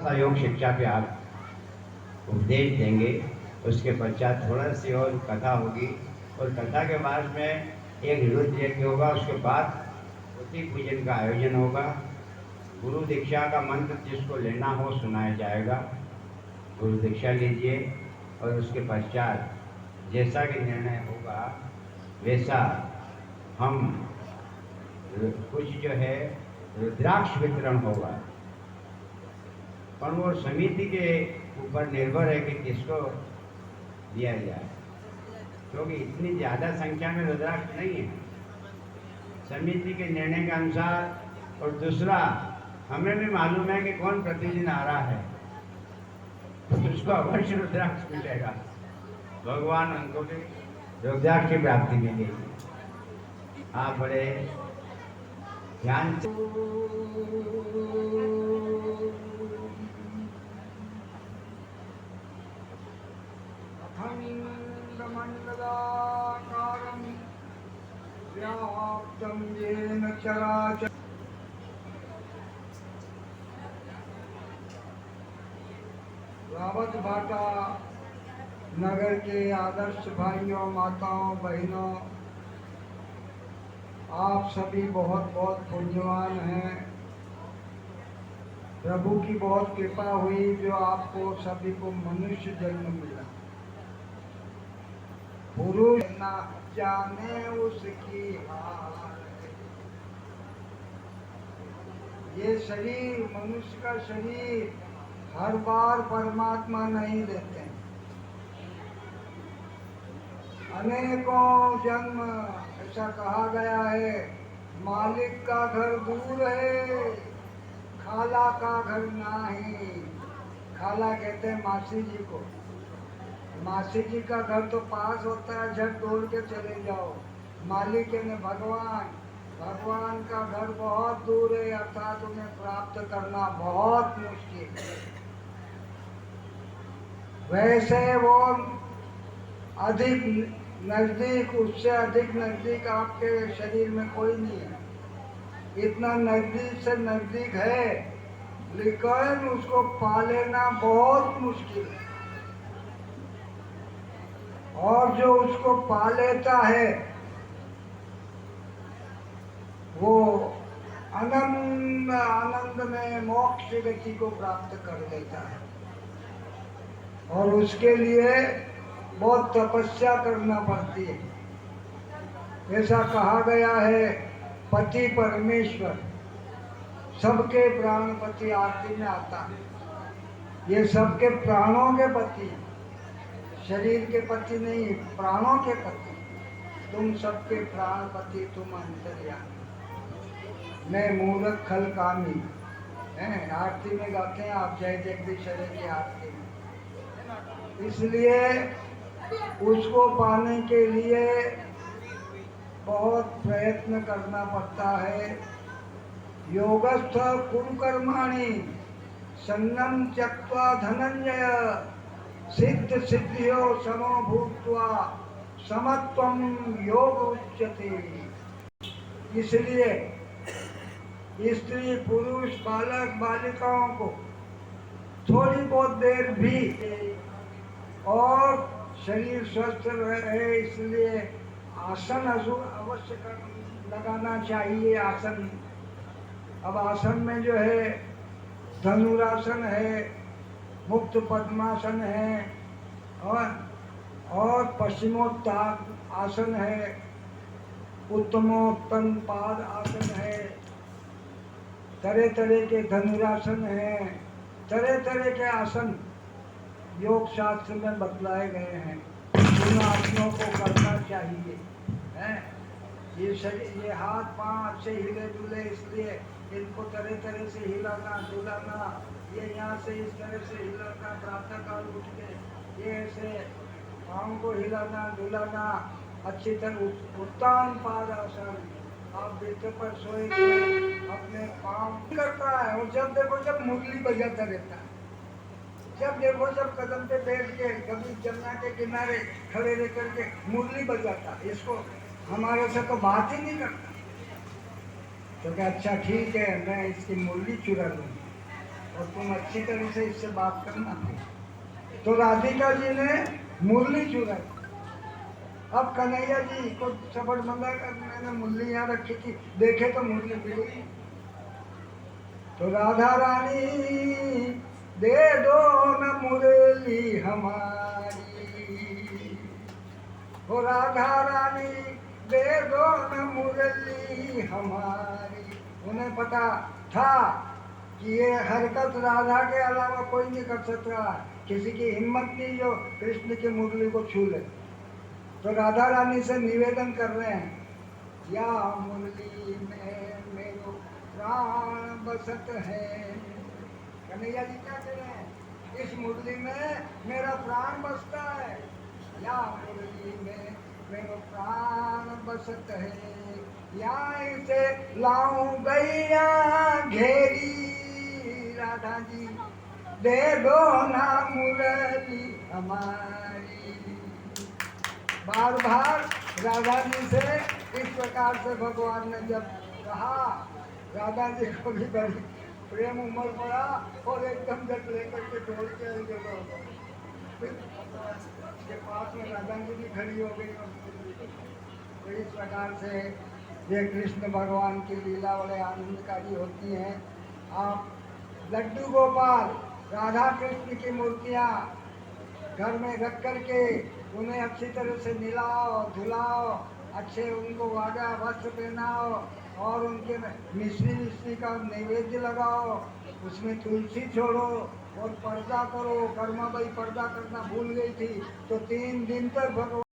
सा योग शिक्षा पे आप उपदेश देंगे। उसके पश्चात थोड़ा सी और कथा होगी और कथा के बाद में एक रुद्र यज्ञ होगा। उसके बाद पोथी पूजन का आयोजन होगा। गुरु दीक्षा का मंत्र जिसको लेना हो सुनाया जाएगा। गुरु दीक्षा लीजिए और उसके पश्चात जैसा कि निर्णय होगा वैसा हम कुछ जो है रुद्राक्ष वितरण होगा। पर वो समिति के ऊपर निर्भर है कि किसको दिया जाए, क्योंकि इतनी ज़्यादा संख्या में रुद्राक्ष नहीं है। समिति के निर्णय के अनुसार और दूसरा हमें भी मालूम है कि कौन प्रतिदिन आ रहा है, उसको अवश्य रुद्राक्ष मिलेगा। भगवान उनको भी रुद्राक्ष की प्राप्ति मिलेगी। आप बड़े ध्यान से अखण्डमण्डलाकारं व्याप्तं येन चराचरम् रावत भाटा नगर के आदर्श भाइयों, माताओं, बहनों, आप सभी बहुत बहुत पुण्यवान हैं। प्रभु की बहुत कृपा हुई जो आपको सभी को मनुष्य जन्म मिला। पुरुष ना जाने उसकी हार, ये शरीर, मनुष्य का शरीर हर बार परमात्मा नहीं देते। अनेकों जन्म ऐसा कहा गया है। मालिक का घर दूर है, खाला का घर नहीं। खाला कहते हैं मासी जी को। मासी जी का घर तो पास होता है, झट दौड़ के चले जाओ। मालिक यानी भगवान, भगवान का घर बहुत दूर है, अर्थात उन्हें प्राप्त करना बहुत मुश्किल है। वैसे वो अधिक नजदीक, उससे अधिक नजदीक आपके शरीर में कोई नहीं है। इतना नजदीक से नजदीक है, लेकिन उसको पा लेना बहुत मुश्किल है। और जो उसको पा लेता है वो आनंद आनंद में मोक्ष गति को प्राप्त कर लेता है। और उसके लिए बहुत तपस्या करना पड़ती है। ऐसा कहा गया है, पति परमेश्वर सबके प्राणपति आरती में आता है। ये सबके प्राणों के पति, शरीर के पति नहीं, प्राणों के पति। तुम सबके प्राणपति, तुम अंतर्यामी। मैं मूर्ख खल कामी है, आरती में गाते हैं आप जय जगदीश्वर की आरती में। इसलिए उसको पाने के लिए बहुत प्रयत्न करना पड़ता है। योगस्थ कुरु कर्माणि सन्नम त्यक्त्वा धनंजय सिद्ध सिद्धियो समो भूत्वा समत्वम योग उच्यते। इसलिए स्त्री, पुरुष, बालक, बालिकाओं को थोड़ी बहुत देर भी और शरीर स्वस्थ रहे, इसलिए आसन अवश्य लगाना चाहिए। आसन, अब आसन में जो है धनुरासन है, मुक्त पद्मासन है और पश्चिमोत्तान आसन है, उत्तमोत्तम पाद आसन है, तरह तरह के धनुरासन है, तरह तरह के आसन योग शास्त्र में बतलाए गए हैं। इन आसनों को करना चाहिए है। ये हाथ पांव अच्छे हिले डुले, इसलिए इनको तरह तरह से हिलाना डुलाना। ये यहाँ से इस तरह से हिलाना, प्रातः काल उठ के ये ऐसे पाँव को हिलाना डुलाना, अच्छी तरह उत्तान पाद आसन। आप बिस्तर पर सोए अपने पाँव करता है, और जब देखो जब मुरली बजाता रहता है, जब देखो जब कदम पे बैठ के कभी जमुना के किनारे खड़े रह करके मुरली बजाता, इसको हमारे से तो बात ही नहीं करता। तो क्या अच्छा ठीक है, मैं इसकी मुरली चुरा लूँ। और तुम अच्छी तरह से इससे बात करना। तो राधिका जी ने मुरली चुराई। अब कन्हैया जी को सबर मंगा कर मैंने मुरली यहाँ रखी थी, देखे तो मुरली मिली। तो राधा रानी दे दो न मुरली हमारी, हो राधा रानी दे दो न मुरली हमारी। उन्हें पता था कि ये हरकत राधा के अलावा कोई नहीं कर सकता, किसी की हिम्मत नहीं जो कृष्ण की मुरली को छू ले। तो राधा रानी से निवेदन कर रहे हैं, या मुरली में मेरो प्राण बसत है। कन्हैया जी क्या कह रहे हैं, इस मुरली में मेरा प्राण बसता है। या मुरली में मेरो प्राण बसत है, या इसे लाऊं गैया घेरी। राधा जी दे दो ना मुरली हमारी। बार बार राधा जी से इस प्रकार से भगवान ने जब कहा, राधा जी को भी बड़ी प्रेम उमड़ पड़ा और एकदम जब लेकर के दौड़ के आई जगह के पास में राधा जी भी खड़ी हो गई। तो इस प्रकार से ये कृष्ण भगवान की लीला बड़े आनंदकारी होती हैं। आप लड्डू गोपाल राधा कृष्ण की मूर्तियाँ घर में रख करके उन्हें अच्छी तरह से नहलाओ धुलाओ, अच्छे उनको वादा वस्त्र पहनाओ और उनके मिश्री का नैवेद्य लगाओ, उसमें तुलसी छोड़ो और पर्दा करो। कर्मा भाई पर्दा करना भूल गई थी, तो 3 दिन तक भगवान